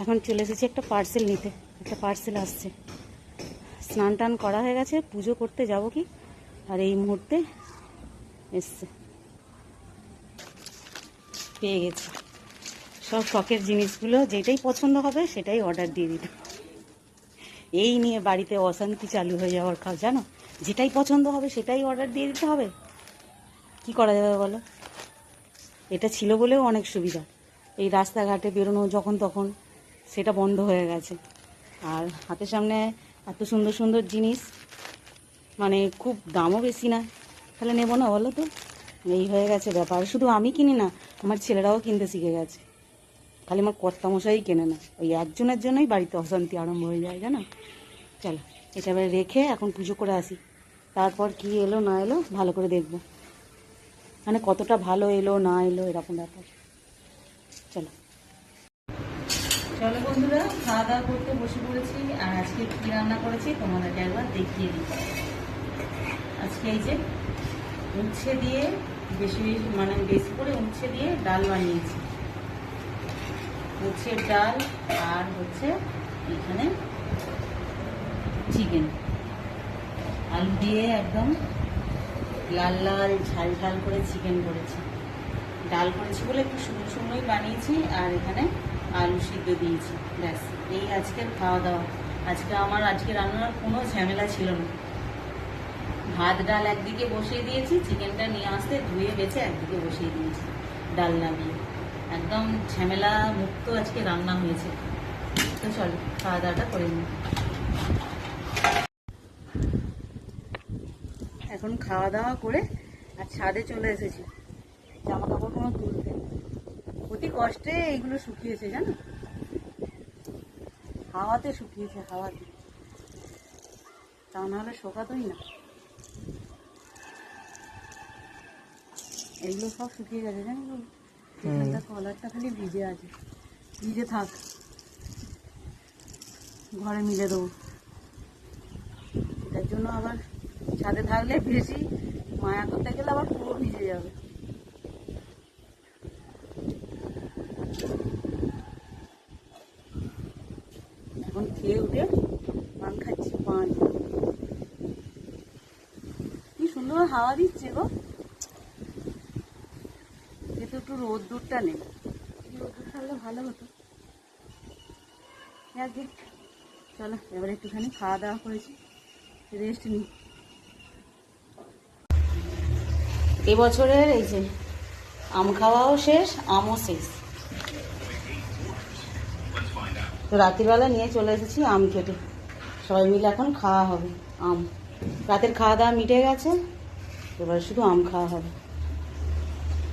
এখন চলে এসেছি একটা পার্সেল নিতে। একটা পার্সেল আসছে। স্নান টান করা হয়ে গেছে, পুজো করতে যাব কি, আর এই মুহূর্তে এসছে, পেয়ে গেছি সব শখের জিনিসগুলো। যেটাই পছন্দ হবে সেটাই অর্ডার দিয়ে দিত। এই নিয়ে বাড়িতে অশান্তি চালু হয়ে যাওয়ার কাজ, জানো, যেটাই পছন্দ হবে সেটাই অর্ডার দিয়ে দিতে হবে। কি করা যাবে বলো? এটা ছিল বলেও অনেক সুবিধা। এই রাস্তাঘাটে বেরোনো যখন তখন সেটা বন্ধ হয়ে গেছে। আর হাতের সামনে এত সুন্দর সুন্দর জিনিস, মানে খুব দামও বেশি না, তাহলে নেবো না বলো তো? এই হয়ে গেছে ব্যাপার। শুধু আমি কিনি না, আমার ছেলেরাও কিনতে শিখে গেছে। খালি আমার কর্তামশাই কেনে না, ওই একজনের জন্যই বাড়িতে অশান্তি আরম্ভ হয়ে যায়, জানো। চলো এটা এবার রেখে এখন পুজো করে আসি, তারপর কি এলো না এলো ভালো করে দেখবো, মানে কতটা ভালো এলো না এলো এরকম ব্যাপার। চলো চলো বন্ধুরা, খাওয়া দাওয়া করতে বসে পড়েছি। আর আজকে কী রান্না করেছি তোমাদেরকে একবার দেখিয়ে দিই। আজকে এই যে উচ্ছে দিয়ে বেশি করে উচ্ছে দিয়ে ডাল বানিয়েছি। উচ্ছের ডাল আর হচ্ছে এখানে চিকেন, আলু দিয়ে একদম লাল লাল ঝাল ঝাল করে চিকেন করেছি। ডাল করেছি বলে একটু শুকনো শুকনোই বানিয়েছি, আর এখানে আলু সিদ্ধ দিয়েছি। ব্যাস, এই আজকের খাওয়া দাওয়া। আজকে রান্নার কোনো ঝামেলা ছিল না। ভাত ডাল একদিকে বসিয়ে দিয়েছি, চিকেনটা নিয়ে আসতে ধুয়ে বেছে একদিকে বসিয়ে দিয়েছি ডাল লাগিয়ে। একদম ঝামেলা মুক্ত আজকে রান্না হয়েছে। তো চলো খাওয়া দাওয়াটা করে নিই। এখন খাওয়া দাওয়া করে আর ছাদে চলে এসেছি জামা কাপড় কোনো তুলতে। অতি কষ্টে এইগুলো শুকিয়েছে, জানো, হাওয়াতে শুকিয়েছে, হাওয়াতে, তা নাহলে শোকাতোই না। এইগুলো সব শুকিয়ে গেছে, জানো, এখানটা কলারটা খালি ভিজে আছে। ভিজে থাক, ঘরে মিলে দেবো। এটার জন্য আবার ছাদে থাকলে বেশি মায়া করতে গেলে আবার পুরো ভিজে যাবে। এখন খেয়ে উঠে পান খাচ্ছি, পান। কি সুন্দর হাওয়া দিচ্ছে গো, কিন্তু একটু রোদ্দুরটা নেই। রোদ্দুর থাকলে ভালো হতো। যাকে চলো এবার একটুখানি খাওয়া দাওয়া করেছি, রেস্ট নিই। এবছরের এই যে আম খাওয়াও শেষ, আমও শেষ। তো রাত্রিবেলা নিয়ে চলে এসেছি আম কেটে, সবাই মিলে এখন খাওয়া হবে আম। রাতের খাওয়া দাওয়া মিটে গেছে, এবার শুধু আম খাওয়া হবে।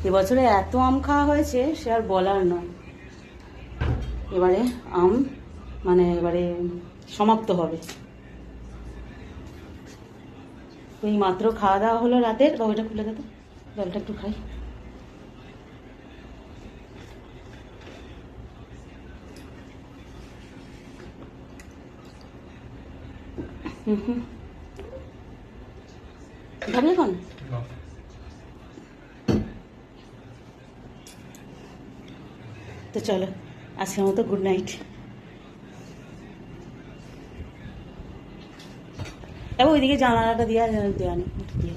এবছরে এত আম খাওয়া হয়েছে সে আর বলার নয়। এবারে আম এবারে সমাপ্ত হবে। তো এই মাত্র খাওয়া দাওয়া হলো রাতের। বাবুটা খুলে দে তো, জলটা একটু খাই। খাবি এখন? তো চলো আজকের মতো গুড নাইট। ওইদিকে জানালাটা দেওয়া নেই, দিয়ে